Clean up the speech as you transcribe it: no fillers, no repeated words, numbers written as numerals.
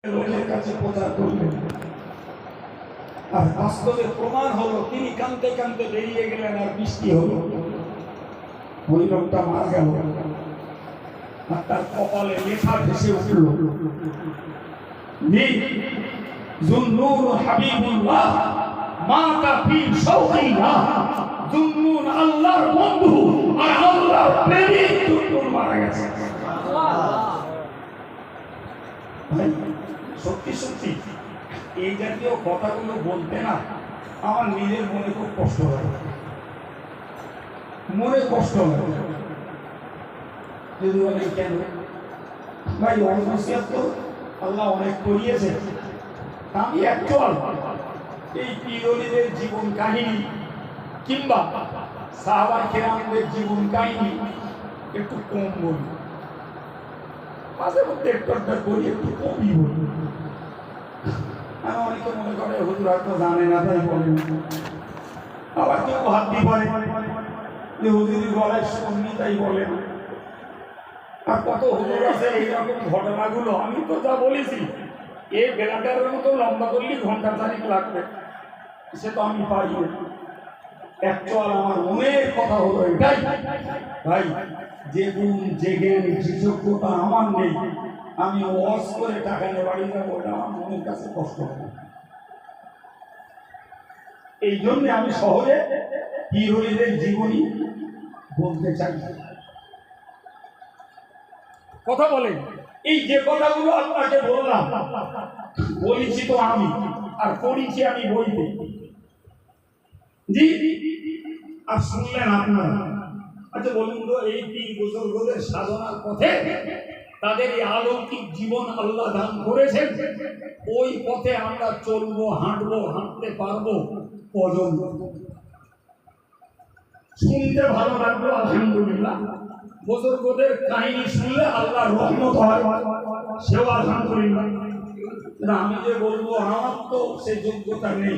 লোকের কাছে প্রচার করলেন, আর বাস্তবে প্রমাণ হলো তিনি কাঁদতে কাঁদতে বেরিয়ে গেলেন, আর বৃষ্টি হলো, ওই লোকটা মারা গেল, আর তার কপালে লেখা ভেসে উঠল, যুন্নুন হাবিবুল্লাহ মাতা ফি শাওকিল্লাহ। যুন্নুন আল্লাহর বন্ধু আর আল্লাহর প্রেমিক যুন্নুন মারা গেছে। সত্যি সত্যি এই জাতীয় কথাগুলো বলতে না আমার নিজের মনে খুব কষ্ট হয়, মনে কষ্ট হয়। যদি বলে কেন ভাই, অনসিয়াত তো আল্লাহ অনেক করিয়েছে। আমি অ্যাকচুয়াল এই পীরওয়ালিদের জীবন কাহিনী কিংবা সাহাবায়ে কেরামদের জীবন কাহিনী একটু কম বলি, মাঝে মধ্যে একটু বলি, একটু কমই বলি। আমি অনেকে মনে করে হুজুর হয়তো জানে না তাই বলেন, আবার কেউ ভাবতে পারে যে হুজুরি গলায় শুনি তাই বলেন। আর কত হুজুর আছে এইরকম ঘটনাগুলো আমি তো যা বলেছি এই বেলাটার মতো লম্বা করলেই ঘন্টা চারিক লাগবে, সে তো আমি পারি। অ্যাকচুয়াল আমার মনের কথা হলো এটাই, ভাই যে গুণ যে জ্ঞান যে যোগ্যতা আমার নেই, আমি ওয়াজ করে টাকা নিয়ে বাড়ি যাবো, ওটা আমার মনের কাছে কষ্ট হবে। এই জন্য আমি সহজে পীরওয়ালিদের জীবনী বলতে চাই। কথা বলেন, এই যে কথাগুলো আপনাকে বললাম, বলেছি তো আমি, আর পড়েছি আমি বইতে, জি, আর শুনলেন আপনারা। আচ্ছা বলুন তো, এই পীর বুজুর্গদের সাধনার পথে তাদের এই অলৌকিক জীবন আল্লাহ দান করেছেন, ওই পথে আমরা চলবো, হাঁটবো, হাঁটতে পারবো কজন? শুনতে ভালো লাগলো আলহামদুলিল্লাহ, বুজুর্গদের কাহিনী শুনলে আল্লাহর রহমত হয়, সেও আলহামদুলিল্লাহ। আমি যে বলবো আমার তো সেই যোগ্যতা নেই,